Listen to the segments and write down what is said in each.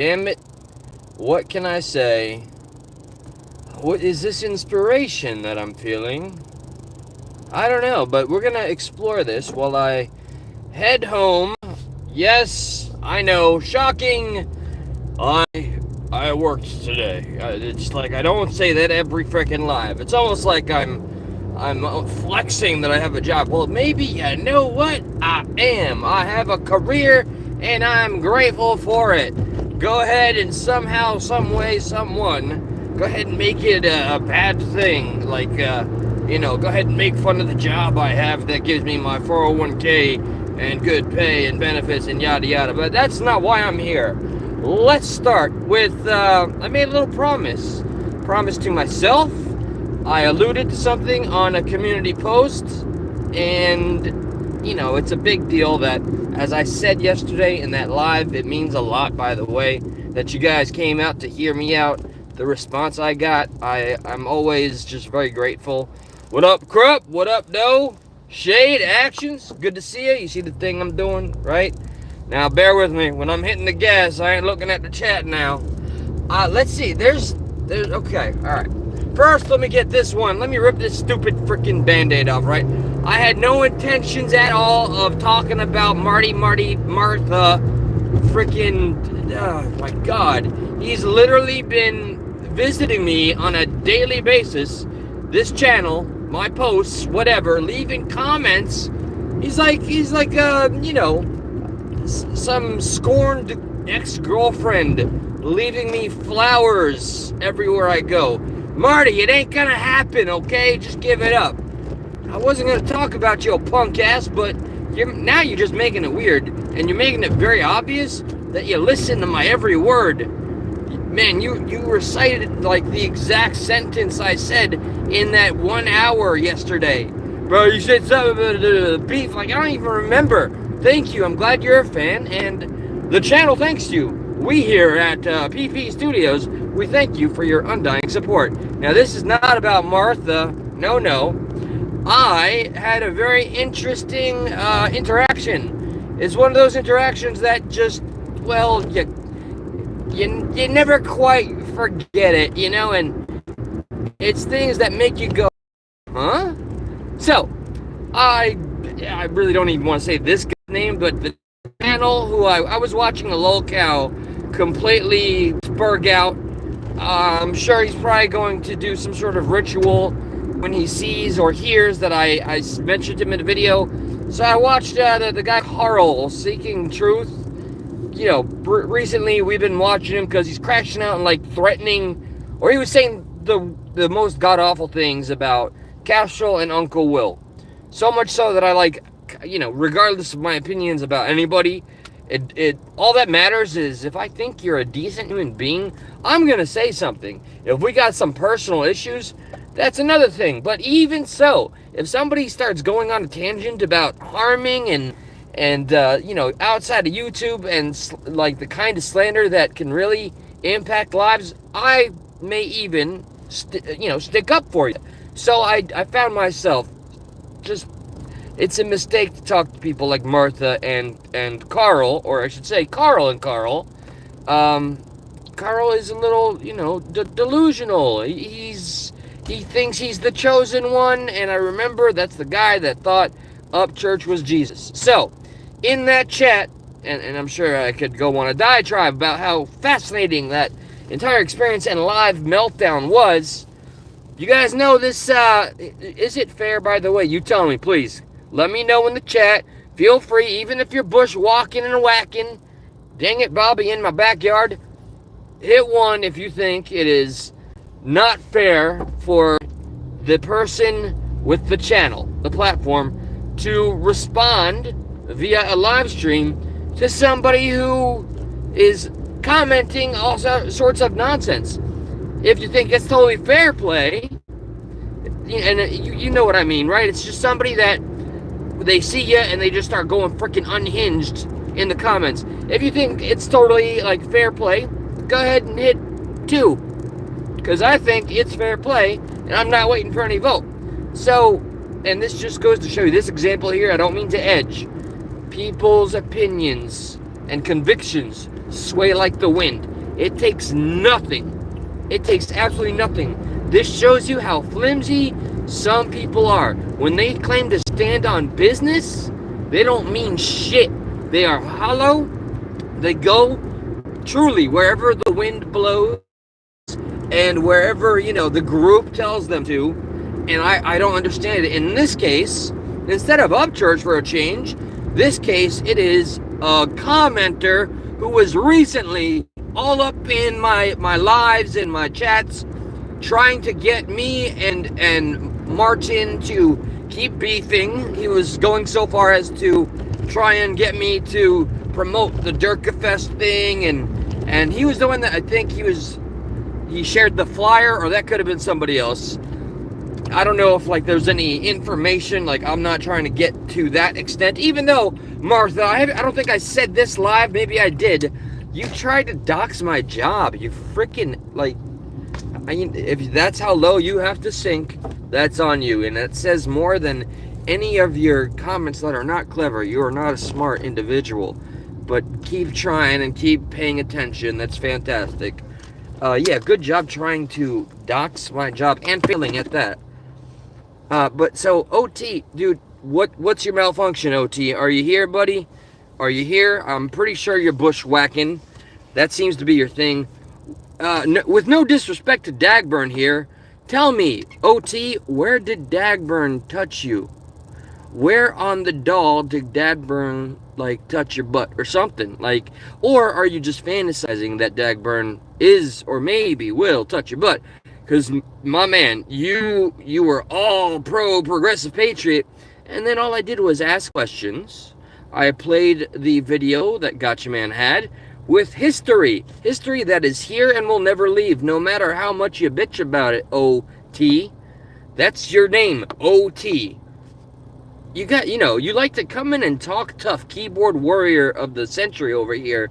Damn it. What can I say? What is this inspiration that I'm feeling? I don't know, but we're gonna explore this while I head home. Yes, I know, shocking. I I worked today. It's like I don't say that every freaking live. It's almost like I'm flexing that I have a job. Well, maybe you know what? I am. I have a career, and I'm grateful for it. Go ahead and somehow, some way, someone, go ahead and make it a bad thing. Like, go ahead and make fun of the job I have that gives me my 401k and good pay and benefits and yada yada. But that's not why I'm here. Let's start with, I made a little promise. Promise to myself. I alluded to something on a community post, and it's a big deal that, as I said yesterday in that live, it means a lot, by the way, that you guys came out to hear me out. The response I got, I'm always just very grateful. What up, Krupp? What up, Doe? Shade, Actions, good to see you. You see the thing I'm doing, right? Now, bear with me. When I'm hitting the gas, I ain't looking at the chat now. Let's see. There's, okay, all right. First, let me get this one. Let me rip this stupid freaking Band-Aid off, right? I had no intentions at all of talking about Martha, freaking, oh my God. He's literally been visiting me on a daily basis, this channel, my posts, whatever, leaving comments. He's like, some scorned ex-girlfriend leaving me flowers everywhere I go. Marty, it ain't gonna happen, okay? Just give it up. I wasn't gonna talk about your punk ass, but now you're just making it weird, and you're making it very obvious that you listen to my every word. Man, you recited like the exact sentence I said in that 1 hour yesterday. Bro, you said something about beef, like I don't even remember. Thank you, I'm glad you're a fan, and the channel thanks you. We here at PP Studios, we thank you for your undying support. Now, this is not about Martha. No. I had a very interesting interaction. It's one of those interactions that just, well, you never quite forget it, and it's things that make you go, huh? So, I really don't even want to say this guy's name, but the channel who I was watching a lolcow completely spurg out. I'm sure he's probably going to do some sort of ritual when he sees or hears that I mentioned him in a video. So I watched the guy Carl Seeking Truth. Recently we've been watching him because he's crashing out and like threatening, or he was saying the most god-awful things about Castro and Uncle Will. So much so that I regardless of my opinions about anybody, it all that matters is if I think you're a decent human being, I'm gonna say something. If we got some personal issues, that's another thing. But even so, if somebody starts going on a tangent about harming and outside of YouTube and like the kind of slander that can really impact lives, I may even stick up for you. So I found myself just, it's a mistake to talk to people like Martha and Carl, or I should say Carl and Carl. Carl is a little, delusional. He thinks he's the chosen one, and I remember that's the guy that thought Upchurch was Jesus. So, in that chat, and I'm sure I could go on a diatribe about how fascinating that entire experience and live meltdown was. You guys know this, is it fair, by the way? You tell me, please. Let me know in the chat. Feel free, even if you're bushwalking and whacking. Dang it, Bobby, in my backyard. Hit 1 if you think it is not fair for the person with the channel, the platform, to respond via a live stream to somebody who is commenting all sorts of nonsense. If you think it's totally fair play, and you know what I mean, right? It's just somebody that they see you and they just start going freaking unhinged in the comments. If you think it's totally like fair play, go ahead and hit 2, because I think it's fair play and I'm not waiting for any vote. So, and this just goes to show you, this example here, I don't mean to edge. People's opinions and convictions sway like the wind. It takes nothing. It takes absolutely nothing. This shows you how flimsy some people are. When they claim to stand on business, they don't mean shit. They are hollow. They go truly wherever the wind blows and wherever, the group tells them to. And I don't understand it. In this case, instead of Upchurch for a change, this case it is a commenter who was recently all up in my lives and my chats trying to get me and Martin to keep beefing. He was going so far as to try and get me to promote the Durkafest thing, and he was the one that I think he shared the flyer, or that could have been somebody else. I don't know if there's any information. I'm not trying to get to that extent, even though, Martha, I don't think I said this live. Maybe I did. You tried to dox my job. You freaking, if that's how low you have to sink, that's on you. And that says more than any of your comments that are not clever. You are not a smart individual. But keep trying and keep paying attention. That's fantastic. Yeah, good job trying to dox my job and failing at that. But so, OT, dude, what's your malfunction, OT? Are you here, buddy? Are you here? I'm pretty sure you're bushwhacking. That seems to be your thing. With no disrespect to Dagburn here, tell me, OT, where did Dagburn touch you? Where on the doll did Dagburn, touch your butt or something? Or are you just fantasizing that Dagburn is or maybe will touch your butt? Because, my man, you were all pro-progressive patriot, and then all I did was ask questions. I played the video that Gotcha Man had with history. History that is here and will never leave, no matter how much you bitch about it, OT. That's your name, OT. You got, you like to come in and talk tough, keyboard warrior of the century over here,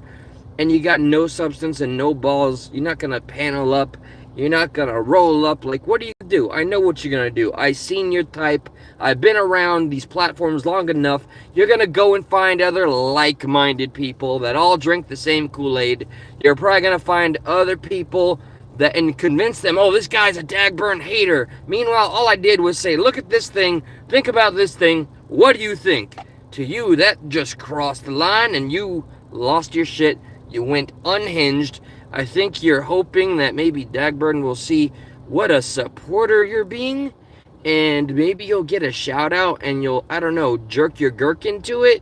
and you got no substance and no balls. You're not going to panel up. You're not going to roll up. What do you do? I know what you're going to do. I seen your type. I've been around these platforms long enough. You're going to go and find other like-minded people that all drink the same Kool-Aid. You're probably going to find other people and convince them, oh, this guy's a Dagburn hater. Meanwhile, all I did was say, look at this thing. Think about this thing. What do you think? To you, that just crossed the line and you lost your shit. You went unhinged. I think you're hoping that maybe Dagburn will see what a supporter you're being, and maybe you'll get a shout out and you'll, I don't know, jerk your gherkin to it,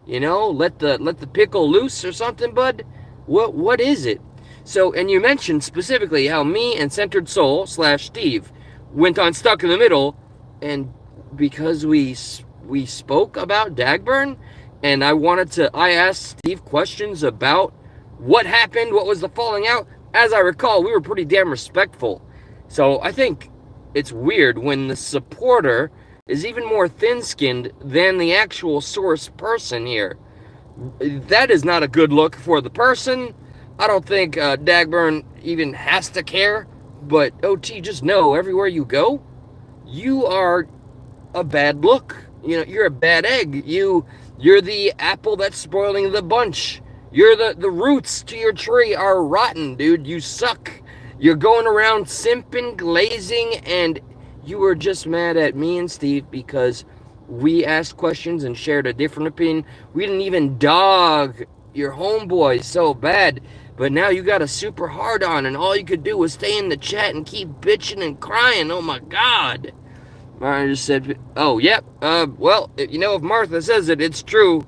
let the pickle loose or something, bud. What is it? So, and you mentioned specifically how me and Centered Soul / Steve went on Stuck in the Middle, and because we spoke about Dagburn, and I asked Steve questions about what happened, what was the falling out. As I recall, we were pretty damn respectful. So I think it's weird when the supporter is even more thin-skinned than the actual source person here. That is not a good look for the person. I don't think Dagburn even has to care. But OT, just know, everywhere you go, you are a bad look. You're a bad egg. You're the apple that's spoiling the bunch. You're the roots to your tree are rotten, dude. You suck. You're going around simping, glazing, and you were just mad at me and Steve because we asked questions and shared a different opinion. We didn't even dog your homeboy so bad, but now you got a super hard on, and all you could do was stay in the chat and keep bitching and crying. Oh my God. Martha just said, oh, yep. Well, if Martha says it, it's true.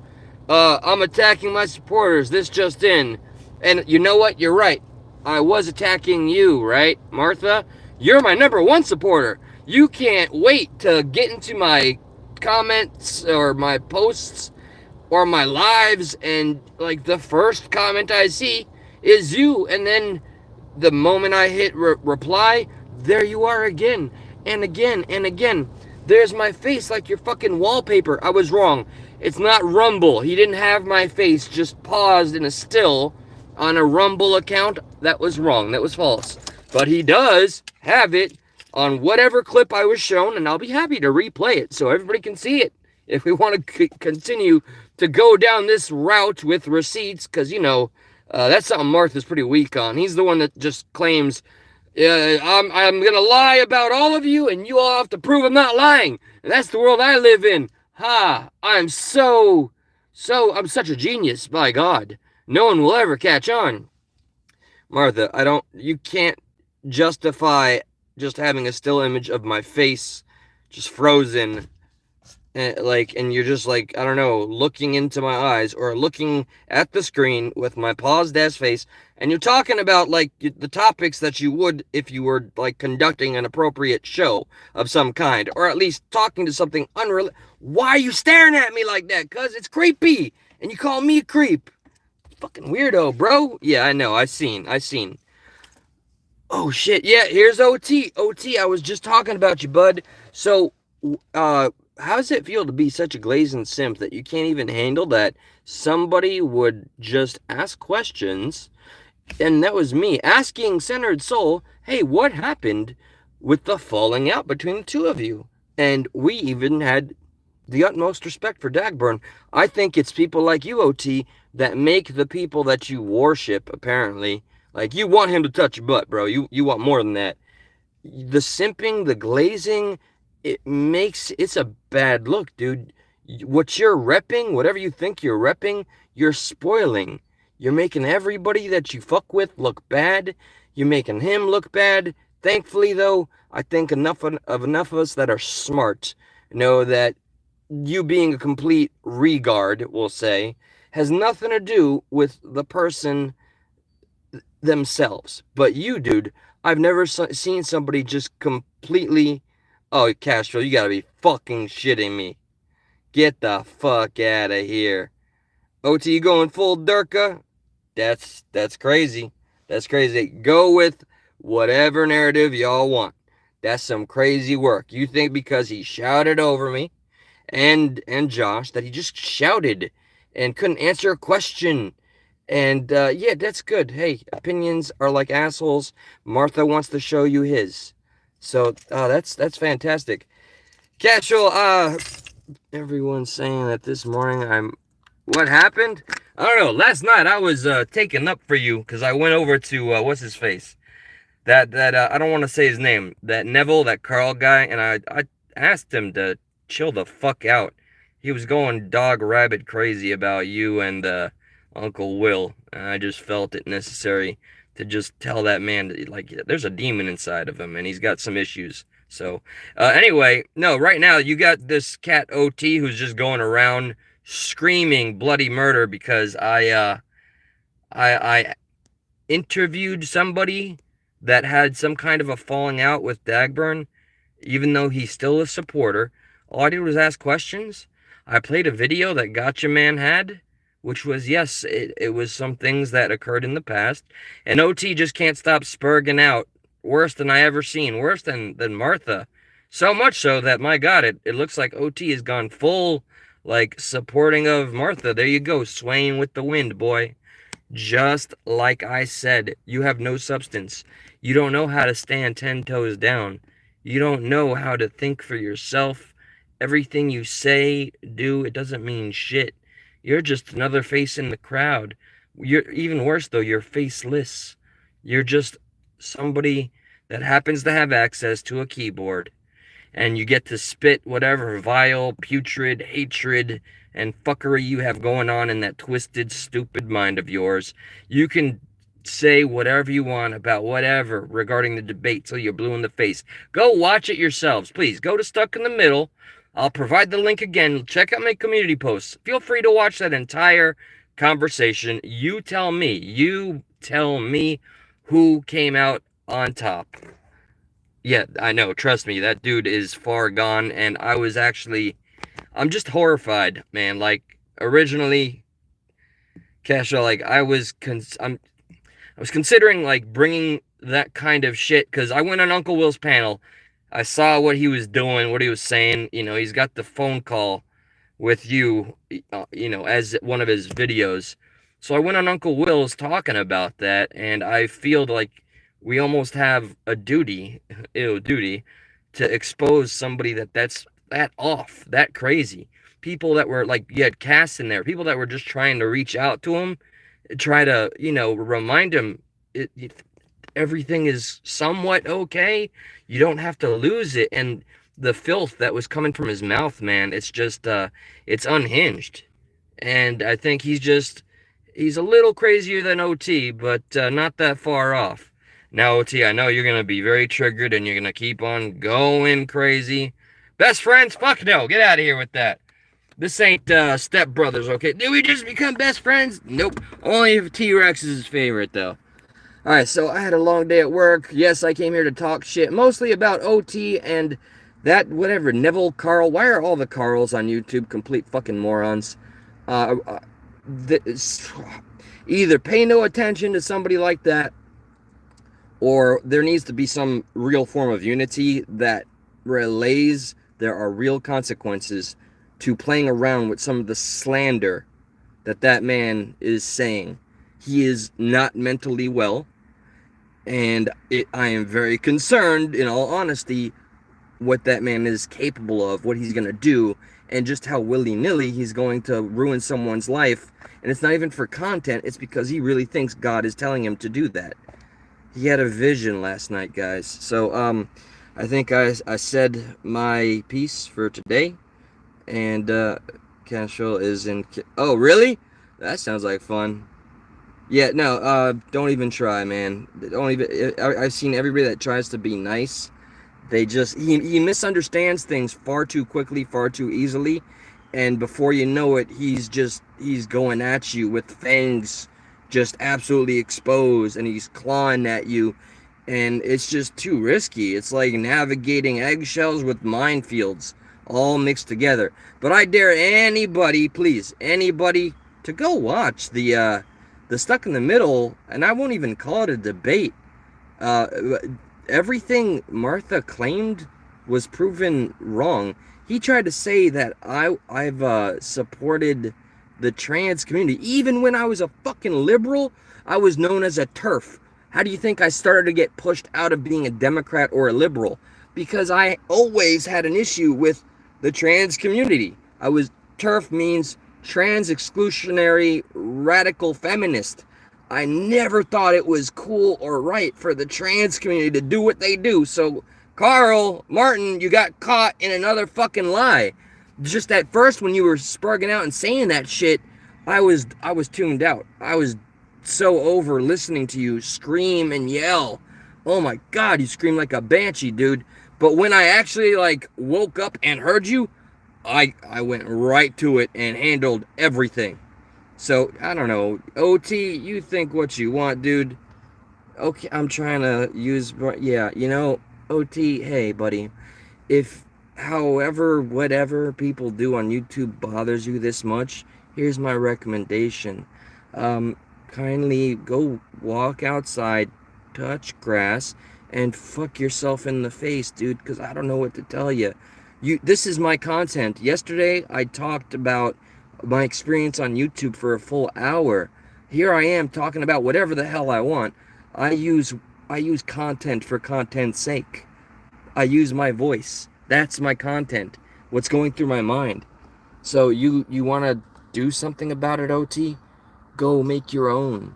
I'm attacking my supporters. This just in. And you know what? You're right. I was attacking you, right, Martha? You're my #1 supporter. You can't wait to get into my comments or my posts or my lives, and the first comment I see is you, and then the moment I hit reply, there you are again and again and again. There's my face like your fucking wallpaper. I was wrong. It's not Rumble. He didn't have my face just paused in a still on a Rumble account. That was wrong. That was false. But he does have it on whatever clip I was shown, and I'll be happy to replay it so everybody can see it. If we want to continue to go down this route with receipts, because, That's something Martha's pretty weak on. He's the one that just claims, I'm gonna lie about all of you, and you all have to prove I'm not lying. And that's the world I live in. Ha! I'm such a genius, by God. No one will ever catch on. Martha, you can't justify just having a still image of my face just frozen, and you're just like, I don't know, looking into my eyes or looking at the screen with my paused ass face, and you're talking about like the topics that you would if you were like conducting an appropriate show of some kind, or at least talking to something unrelated. Why are you staring at me like that? Cause it's creepy, and you call me a creep. Fucking weirdo, bro. Yeah, I know. I seen. Oh shit. Yeah, here's OT. OT, I was just talking about you, bud. So, how does it feel to be such a glazing simp that you can't even handle that somebody would just ask questions? And that was me asking Centered Soul, hey, what happened with the falling out between the two of you? And we even had the utmost respect for Dagburn. I think it's people like you, OT, that make the people that you worship, apparently. Like, you want him to touch your butt, bro. You want more than that. The simping, the glazing, it's a bad look, dude. What you're repping, whatever you think you're repping, you're spoiling. You're making everybody that you fuck with look bad. You're making him look bad. Thankfully, though, I think enough of us that are smart know that you being a complete regard, we'll say, has nothing to do with the person themselves. But you, dude, I've never seen somebody just completely. Oh, Castro, you gotta be fucking shitting me. Get the fuck out of here. OT, you going full Durka? That's crazy. That's crazy. Go with whatever narrative y'all want. That's some crazy work. You think because he shouted over me and Josh that he just shouted and couldn't answer a question. And yeah, that's good. Hey, opinions are like assholes. Martha wants to show you his. So that's fantastic. Casual, everyone's saying that this morning what happened? I don't know. Last night I was taking up for you because I went over to what's his face? That I don't want to say his name. That Neville, that Carl guy, and I asked him to chill the fuck out. He was going dog rabbit crazy about you and Uncle Will, and I just felt it necessary to just tell that man that, like, there's a demon inside of him and he's got some issues. So anyway, no, right now you got this cat OT who's just going around screaming bloody murder because I interviewed somebody that had some kind of a falling out with Dagburn, even though he's still a supporter. All I did was ask questions. I played a video that Gotcha Man had, which was, yes, it was some things that occurred in the past. And OT just can't stop spurging out. Worse than I ever seen. Worse than Martha. So much so that, my God, it looks like OT has gone full, like, supporting of Martha. There you go, swaying with the wind, boy. Just like I said, you have no substance. You don't know how to stand 10 toes down. You don't know how to think for yourself. Everything you say, do, it doesn't mean shit. You're just another face in the crowd. You're even worse, though, you're faceless. You're just somebody that happens to have access to a keyboard, and you get to spit whatever vile, putrid hatred and fuckery you have going on in that twisted, stupid mind of yours. You can say whatever you want about whatever regarding the debate till you're blue in the face. Go watch it yourselves. Please, go to Stuck in the Middle. I'll provide the link again. Check out my community posts. Feel free to watch that entire conversation. You tell me who came out on top. Yeah, I know. Trust me, that dude is far gone, and I'm just horrified, man. Like, originally, Kesha, like, I was considering, like, bringing that kind of shit, because I went on Uncle Will's panel. I saw what he was doing, what he was saying. You know, he's got the phone call with you, as one of his videos. So I went on Uncle Will's talking about that, and I feel like we almost have a duty to expose somebody that's that off, that crazy. People that were like, you had Cass in there, people that were just trying to reach out to him. try to, remind him everything is somewhat okay. You don't have to lose it. And the filth that was coming from his mouth, man, it's just, it's unhinged. And I think he's a little crazier than OT, but not that far off. Now, OT, I know you're going to be very triggered and you're going to keep on going crazy. Best friends? Fuck no. Get out of here with that. This ain't Step Brothers, okay? Did we just become best friends? Nope. Only if T-Rex is his favorite, though. Alright, so I had a long day at work. Yes, I came here to talk shit, mostly about OT and that, whatever, Neville Carl. Why are all the Carls on YouTube complete fucking morons? This, either pay no attention to somebody like that, or there needs to be some real form of unity that relays there are real consequences to playing around with some of the slander that man is saying. He is not mentally well, and I am very concerned, in all honesty, what that man is capable of, what he's going to do, and just how willy-nilly he's going to ruin someone's life. And it's not even for content, it's because he really thinks God is telling him to do that. He had a vision last night, guys. So, I think I said my piece for today. And, Cashel is in... Oh, really? That sounds like fun. Yeah, no, don't even try, man. Don't even... I've seen everybody that tries to be nice. They just... He misunderstands things far too quickly, far too easily. And before you know it, he's going at you with fangs just absolutely exposed. And he's clawing at you. And it's just too risky. It's like navigating eggshells with minefields, all mixed together. But I dare anybody, please, anybody, to go watch the Stuck in the Middle, and I won't even call it a debate. Everything Martha claimed was proven wrong. He tried to say that I've supported the trans community. Even when I was a fucking liberal, I was known as a TERF. How do you think I started to get pushed out of being a Democrat or a liberal? Because I always had an issue with the trans community. TERF means trans exclusionary radical feminist. I never thought it was cool or right for the trans community to do what they do. So, Carl, Martin, you got caught in another fucking lie. Just at first when you were spurging out and saying that shit, I was tuned out. I was so over listening to you scream and yell. Oh my God, you scream like a banshee, dude. But when I actually woke up and heard you, I went right to it and handled everything. So, I don't know. OT, you think what you want, dude. Okay, I'm trying to use... Yeah, OT, hey, buddy. If whatever people do on YouTube bothers you this much, here's my recommendation. Kindly go walk outside, touch grass, and fuck yourself in the face, dude, because I don't know what to tell you. This is my content. Yesterday, I talked about my experience on YouTube for a full hour. Here I am talking about whatever the hell I want. I use content for content's sake. I use my voice. That's my content. What's going through my mind. So you want to do something about it, OT? Go make your own.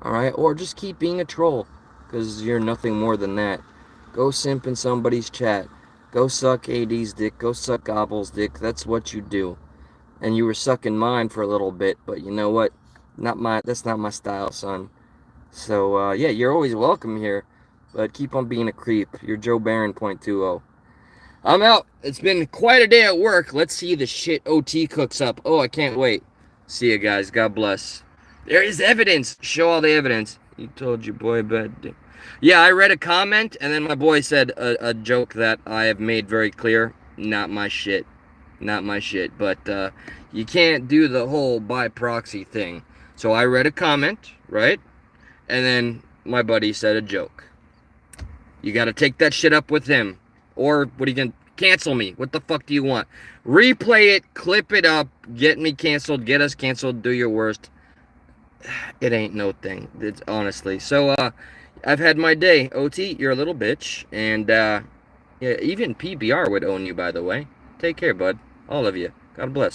Alright? Or just keep being a troll. Because you're nothing more than that. Go simp in somebody's chat. Go suck AD's dick. Go suck Gobble's dick. That's what you do. And you were sucking mine for a little bit. But you know what? That's not my style, son. So, yeah, you're always welcome here. But keep on being a creep. You're Joe Barron .20. I'm out. It's been quite a day at work. Let's see the shit OT cooks up. Oh, I can't wait. See you guys. God bless. There is evidence. Show all the evidence. You told your boy bad. Yeah, I read a comment, and then my boy said a joke that I have made very clear. Not my shit. Not my shit. But you can't do the whole by proxy thing. So I read a comment, right? And then my buddy said a joke. You got to take that shit up with him. Or what are you going to... Cancel me. What the fuck do you want? Replay it, clip it up, get me canceled, get us canceled, do your worst. It ain't no thing. It's honestly. So, I've had my day. OT, you're a little bitch. And, yeah, even PBR would own you, by the way. Take care, bud. All of you. God bless.